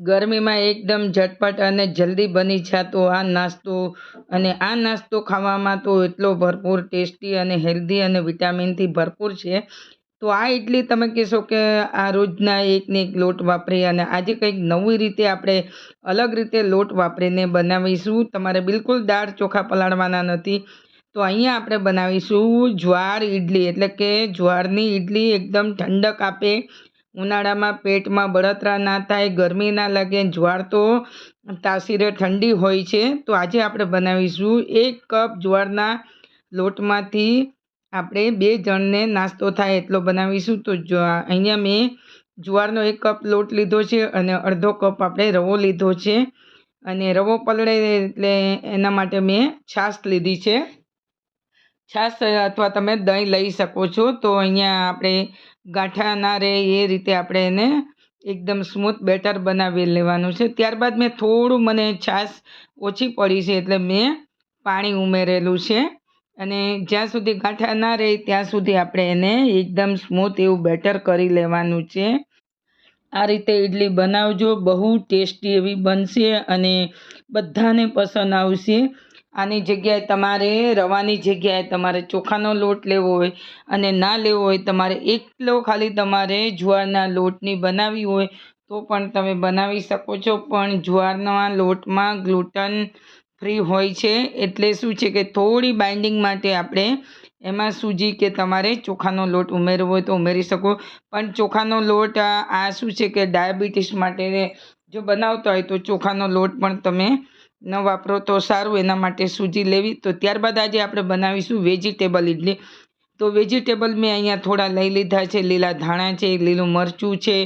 ગરમીમાં એકદમ ઝટપટ અને જલ્દી બની જતો આ નાસ્તો, અને આ નાસ્તો ખાવામાં તો એટલો ભરપૂર ટેસ્ટી અને હેલ્ધી અને વિટામિનથી ભરપૂર છે. તો આ ઇડલી તમે કહેશો કે આ રોજના એકને એક લોટ વાપરી, અને આજે કંઈક નવી રીતે આપણે અલગ રીતે લોટ વાપરીને બનાવીશું. તમારે બિલકુલ દાળ ચોખા પલાળવાના નથી. તો અહીંયા આપણે બનાવીશું જ્વાર ઇડલી, એટલે કે જ્વારની ઇડલી એકદમ ઠંડક આપે, ઉનાળામાં પેટમાં બળતરા ના થાય, ગરમી ના લાગે. જ્વાર તો તાસીરે ઠંડી હોય છે. તો આજે આપણે બનાવીશું 1 કપ જ્વારના લોટમાંથી આપણે 2 જણને નાસ્તો થાય એટલો બનાવીશું. તો અહીંયા મેં જ્વારનો 1 કપ લોટ લીધો છે અને અડધો કપ આપણે રવો લીધો છે. અને રવો પલળે એટલે એના માટે મેં છાશ લીધી છે. છાશ અથવા તમે દહીં લઈ શકો છો. તો અહીંયા આપણે ગાંઠા ના રહે એ રીતે આપણે એને એકદમ સ્મૂથ બેટર બનાવી લેવાનું છે. ત્યારબાદ મેં થોડું, મને છાશ ઓછી પડી છે એટલે મેં પાણી ઉમેરેલું છે. અને જ્યાં સુધી ગાંઠા ના રહે ત્યાં સુધી આપણે એને એકદમ સ્મૂથ એવું બેટર કરી લેવાનું છે. આ રીતે ઇડલી બનાવજો, બહુ ટેસ્ટી એવી બનશે અને બધાને પસંદ આવશે. આની જગ્યાએ તમારે રવાની જગ્યાએ તમારે ચોખાનો લોટ લેવો હોય અને ના લેવો હોય, તમારે એકલો ખાલી તમારે જ્વારના લોટની બનાવવી હોય તો પણ તમે બનાવી શકો છો. પણ જ્વારના લોટમાં ગ્લુટન ફ્રી હોય છે, એટલે શું છે કે થોડી બાઇન્ડિંગ માટે આપણે એમાં સૂજી કે તમારે ચોખાનો લોટ ઉમેરવો હોય તો ઉમેરી શકો. પણ ચોખાનો લોટ આ શું છે કે ડાયાબિટીસ માટે જો બનાવતા હોય તો ચોખાનો લોટ પણ તમે ન વાપરો તો સારું, એના માટે સૂજી લેવી. તો ત્યારબાદ આજે આપણે બનાવીશું વેજીટેબલ ઇડલી. તો વેજીટેબલ મેં અહીંયા થોડા લઈ લીધા છે. લીલા ધાણા છે, લીલું મરચું છે,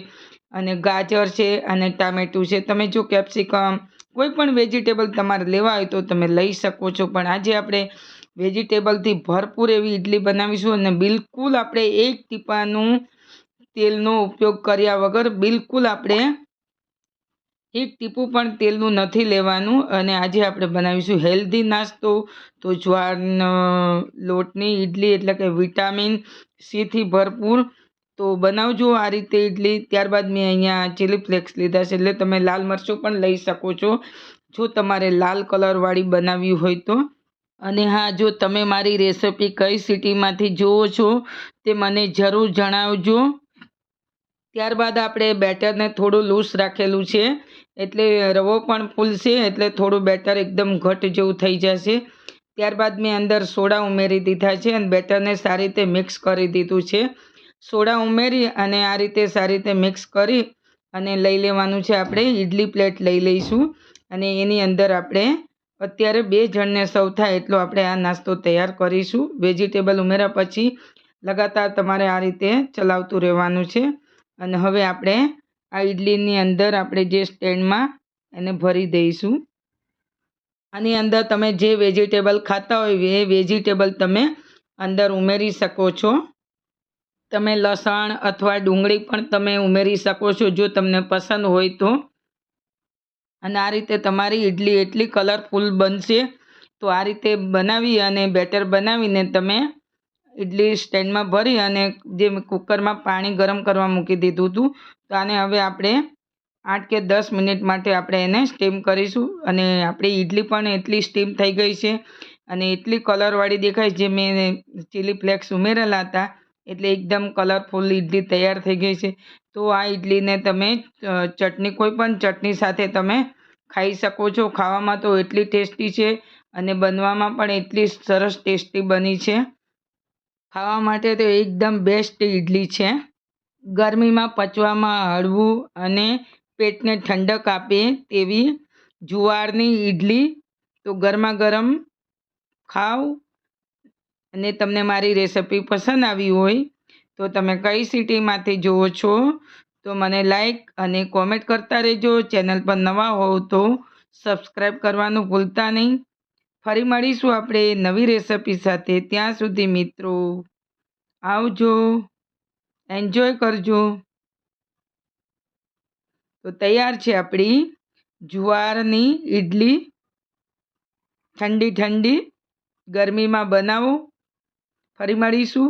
અને ગાજર છે, અને ટામેટું છે. તમે જો કેપ્સિકમ કોઈ પણ વેજીટેબલ તમારે લેવા હોય તો તમે લઈ શકો છો. પણ આજે આપણે વેજીટેબલથી ભરપૂર એવી ઇડલી બનાવીશું, અને બિલકુલ આપણે 1 ટીપાનું તેલનો ઉપયોગ કર્યા વગર, બિલકુલ આપણે 1 ટીપું પણ તેલનું નથી લેવાનું. અને આજે આપણે બનાવીશું હેલ્ધી નાસ્તો. તો જ્વારનો લોટની ઇડલી, એટલે કે વિટામિન સીથી ભરપૂર. તો બનાવજો આ રીતે ઇડલી. ત્યારબાદ મેં અહીંયા ચીલી ફ્લેક્સ લીધા છે, એટલે તમે લાલ મરચું પણ લઈ શકો છો જો તમારે લાલ કલરવાળી બનાવવી હોય તો. અને હા, જો તમે મારી રેસિપી કઈ સિટીમાંથી જુઓ છો તે મને જરૂર જણાવજો. ત્યારબાદ આપણે બેટરને થોડું લૂઝ રાખેલું છે, એટલે રવો પણ ફૂલશે, એટલે થોડું બેટર એકદમ ઘટ જેવું થઈ જશે. ત્યારબાદ મેં અંદર સોડા ઉમેરી દીધા છે અને બેટરને સારી રીતે મિક્સ કરી દીધું છે. સોડા ઉમેરી અને આ રીતે સારી રીતે મિક્સ કરી અને લઈ લેવાનું છે. આપણે ઇડલી પ્લેટ લઈ લઈશું અને એની અંદર આપણે અત્યારે 2 જણને સર્વ થાય એટલો આપણે આ નાસ્તો તૈયાર કરીશું. વેજીટેબલ ઉમેર્યા પછી લગાતાર તમારે આ રીતે ચલાવતું રહેવાનું છે. અને હવે આપણે આ ઇડલીની અંદર આપણે જે સ્ટેન્ડમાં એને ભરી દઈશું. આની અંદર તમે જે વેજીટેબલ ખાતા હોય એ વેજીટેબલ તમે અંદર ઉમેરી શકો છો. તમે લસણ અથવા ડુંગળી પણ તમે ઉમેરી શકો છો જો તમને પસંદ હોય તો. અને આ રીતે તમારી ઇડલી એટલી કલરફુલ બનશે. તો આ રીતે બનાવી અને બેટર બનાવીને તમે ઇડલી સ્ટેન્ડમાં ભરી અને જે કુકરમાં પાણી ગરમ કરવા મૂકી દીધું હતું, તો આને હવે આપણે 8 કે 10 મિનિટ માટે આપણે એને સ્ટીમ કરીશું. અને આપણી ઇડલી પણ એટલી સ્ટીમ થઈ ગઈ છે અને એટલી કલરવાળી દેખાય, જે મેં ચીલી ફ્લેક્સ ઉમેરેલા હતા એટલે એકદમ કલરફુલ ઇડલી તૈયાર થઈ ગઈ છે. તો આ ઇડલીને તમે ચટણી, કોઈ પણ ચટણી સાથે તમે ખાઈ શકો છો. ખાવામાં તો એટલી ટેસ્ટી છે અને બનવામાં પણ એટલી સરસ ટેસ્ટી બની છે. ખાવા માટે તો એકદમ બેસ્ટ ઇડલી છે. ગરમીમાં પચવામાં હળવું અને પેટને ઠંડક આપે તેવી જુવારની ઇડલી. તો ગરમા ગરમ ખાઓ. અને તમને મારી રેસિપી પસંદ આવી હોય તો તમે કઈ સિટીમાંથી જુઓ છો તો મને લાઈક અને કોમેન્ટ કરતા રહેજો. ચેનલ પર નવા હોવ તો સબસ્ક્રાઈબ કરવાનું ભૂલતા નહીં. ફરી મળીશું આપણે નવી રેસિપી સાથે. ત્યાં સુધી મિત્રો આવજો, એન્જોય કરજો. તો તૈયાર છે આપણી જુવારની ઇડલી. ઠંડી ઠંડી ગરમીમાં બનાવો. ફરી મળીશું.